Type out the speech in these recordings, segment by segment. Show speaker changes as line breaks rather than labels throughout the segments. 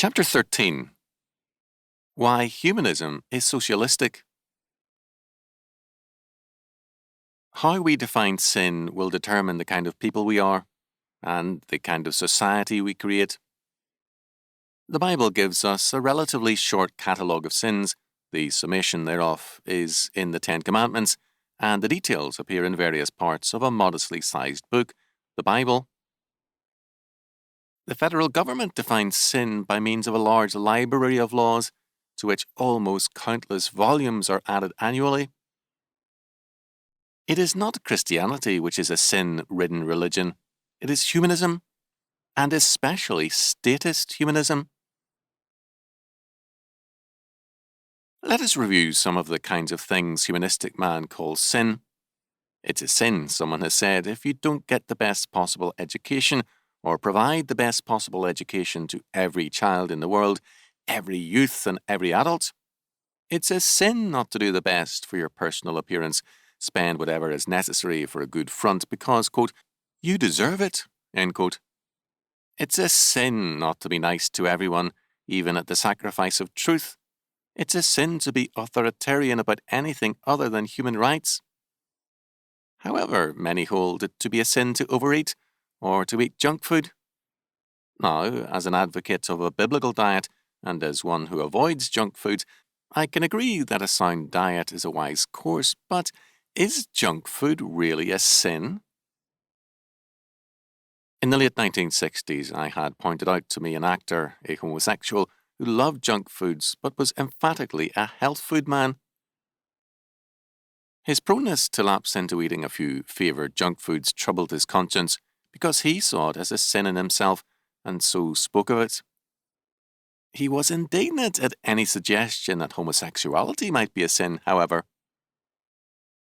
Chapter 13. Why Humanism is Socialistic. How we define sin will determine the kind of people we are and the kind of society we create. The Bible gives us a relatively short catalogue of sins. The summation thereof is in the Ten Commandments, and the details appear in various parts of a modestly sized book, the Bible. The federal government defines sin by means of a large library of laws, to which almost countless volumes are added annually. It is not Christianity which is a sin-ridden religion. It is humanism, and especially statist humanism. Let us review some of the kinds of things humanistic man calls sin. It's a sin, someone has said, if you don't get the best possible education or provide the best possible education to every child in the world, every youth and every adult. It's a sin not to do the best for your personal appearance, spend whatever is necessary for a good front because, quote, you deserve it, end quote. It's a sin not to be nice to everyone, even at the sacrifice of truth. It's a sin to be authoritarian about anything other than human rights. However, many hold it to be a sin to overeat or to eat junk food. Now, as an advocate of a biblical diet and as one who avoids junk food, I can agree that a sound diet is a wise course, but is junk food really a sin? In the late 1960s, I had pointed out to me an actor, a homosexual, who loved junk foods but was emphatically a health food man. His proneness to lapse into eating a few favoured junk foods troubled his conscience because he saw it as a sin in himself and so spoke of it. He was indignant at any suggestion that homosexuality might be a sin, however.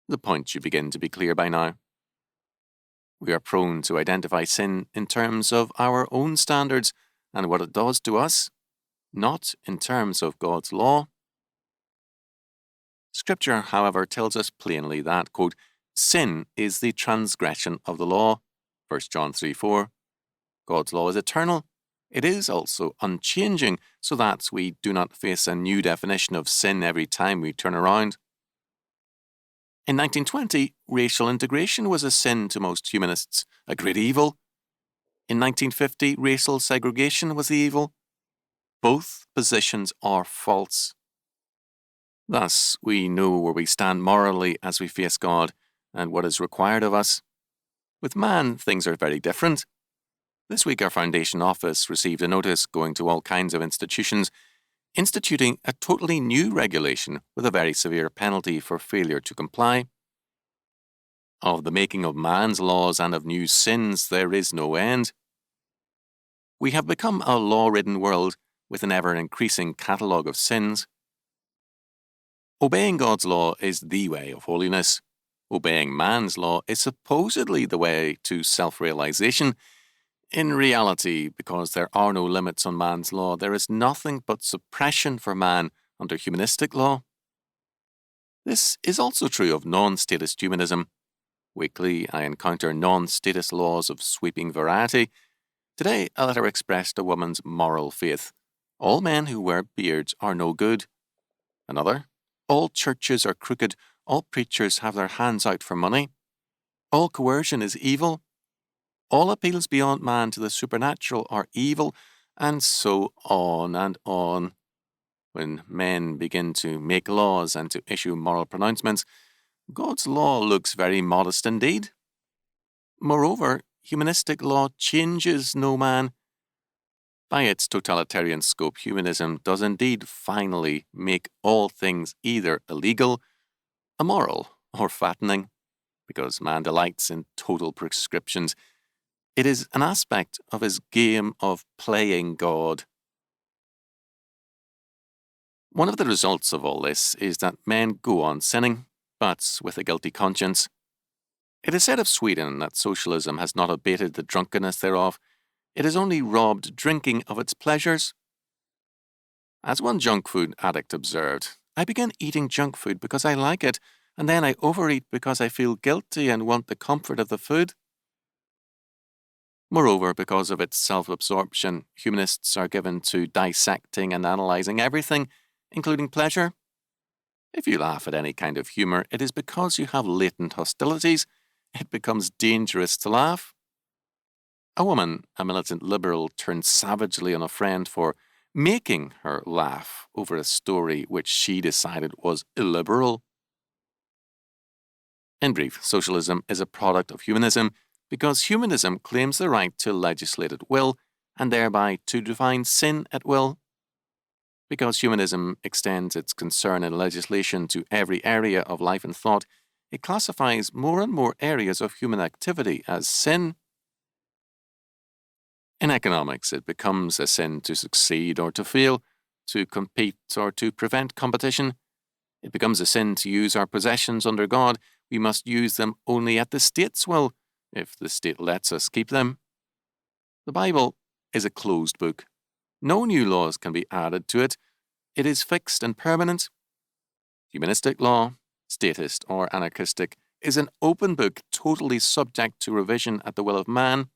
The point should begin to be clear by now. We are prone to identify sin in terms of our own standards and what it does to us, not in terms of God's law. Scripture, however, tells us plainly that, quote, sin is the transgression of the law, 1 John 3:4. God's law is eternal. It is also unchanging, so that we do not face a new definition of sin every time we turn around. In 1920, racial integration was a sin to most humanists, a great evil. In 1950, racial segregation was the evil. Both positions are false. Thus, we know where we stand morally as we face God and what is required of us. With man, things are very different. This week, our Foundation office received a notice going to all kinds of institutions, instituting a totally new regulation with a very severe penalty for failure to comply. Of the making of man's laws and of new sins, there is no end. We have become a law-ridden world with an ever-increasing catalogue of sins. Obeying God's law is the way of holiness. Obeying man's law is supposedly the way to self-realization. In reality, because there are no limits on man's law, there is nothing but suppression for man under humanistic law. This is also true of non-statist humanism. Weekly, I encounter non-statist laws of sweeping variety. Today, a letter expressed a woman's moral faith. All men who wear beards are no good. Another, all churches are crooked, all preachers have their hands out for money. All coercion is evil. All appeals beyond man to the supernatural are evil, and so on and on. When men begin to make laws and to issue moral pronouncements, God's law looks very modest indeed. Moreover, humanistic law changes no man. By its totalitarian scope, humanism does indeed finally make all things either illegal, immoral, or fattening, because man delights in total prescriptions. It is an aspect of his game of playing God. One of the results of all this is that men go on sinning, but with a guilty conscience. It is said of Sweden that socialism has not abated the drunkenness thereof. It has only robbed drinking of its pleasures. As one junk food addict observed, I begin eating junk food because I like it, and then I overeat because I feel guilty and want the comfort of the food. Moreover, because of its self-absorption, humanists are given to dissecting and analysing everything, including pleasure. If you laugh at any kind of humour, it is because you have latent hostilities. It becomes dangerous to laugh. A woman, a militant liberal, turned savagely on a friend for making her laugh over a story which she decided was illiberal. In brief, socialism is a product of humanism because humanism claims the right to legislate at will and thereby to define sin at will. Because humanism extends its concern in legislation to every area of life and thought, it classifies more and more areas of human activity as sin. In economics, it becomes a sin to succeed or to fail, to compete or to prevent competition. It becomes a sin to use our possessions under God. We must use them only at the state's will, if the state lets us keep them. The Bible is a closed book. No new laws can be added to it. It is fixed and permanent. Humanistic law, statist or anarchistic, is an open book totally subject to revision at the will of man.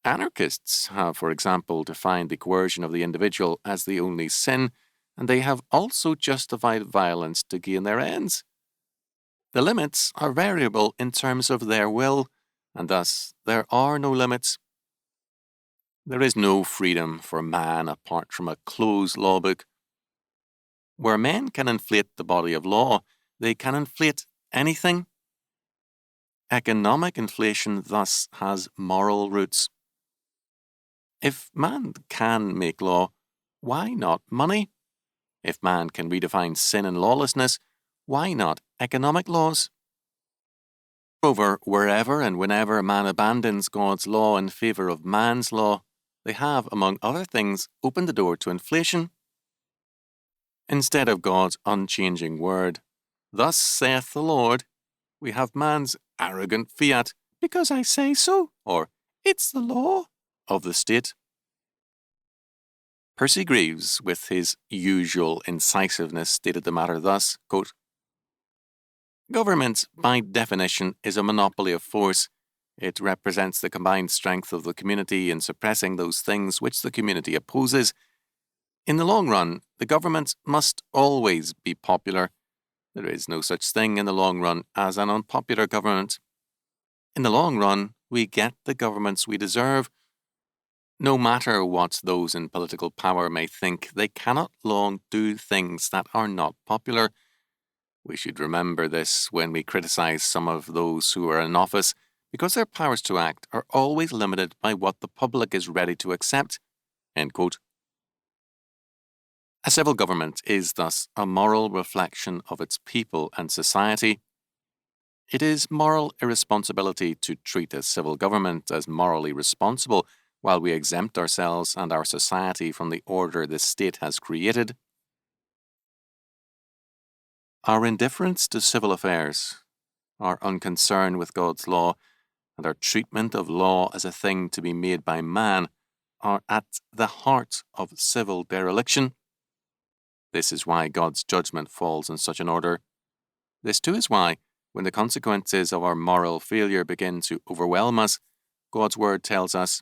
Anarchists have, for example, defined the coercion of the individual as the only sin, and they have also justified violence to gain their ends. The limits are variable in terms of their will, and thus there are no limits. There is no freedom for man apart from a closed law book. Where men can inflate the body of law, they can inflate anything. Economic inflation thus has moral roots. If man can make law, why not money? If man can redefine sin and lawlessness, why not economic laws? Moreover, wherever and whenever man abandons God's law in favour of man's law, they have, among other things, opened the door to inflation. Instead of God's unchanging word, "Thus saith the Lord," we have man's arrogant fiat, "Because I say so," or "It's the law," of the state. Percy Greaves, with his usual incisiveness, stated the matter thus, quote, "Government, by definition, is a monopoly of force. It represents the combined strength of the community in suppressing those things which the community opposes. In the long run, the government must always be popular. There is no such thing in the long run as an unpopular government. In the long run, we get the governments we deserve. No matter what those in political power may think, they cannot long do things that are not popular. We should remember this when we criticize some of those who are in office, because their powers to act are always limited by what the public is ready to accept." End quote. A civil government is thus a moral reflection of its people and society. It is moral irresponsibility to treat a civil government as morally responsible while we exempt ourselves and our society from the order the state has created. Our indifference to civil affairs, our unconcern with God's law, and our treatment of law as a thing to be made by man are at the heart of civil dereliction. This is why God's judgment falls in such an order. This too is why, when the consequences of our moral failure begin to overwhelm us, God's word tells us,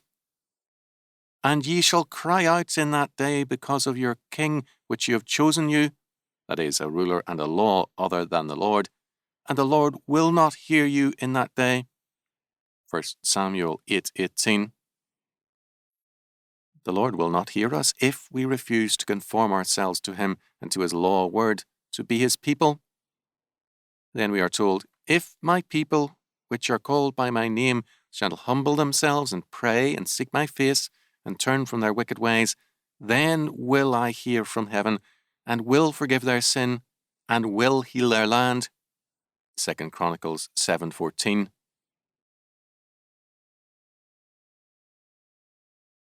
"And ye shall cry out in that day because of your king which ye have chosen you," that is, a ruler and a law other than the Lord, "and the Lord will not hear you in that day." 1 Samuel 8:18. The Lord will not hear us if we refuse to conform ourselves to Him and to His law word, to be His people. Then we are told, "If my people, which are called by my name, shall humble themselves and pray and seek my face and turn from their wicked ways, then will I hear from heaven and will forgive their sin and will heal their land." 2 Chronicles 7:14.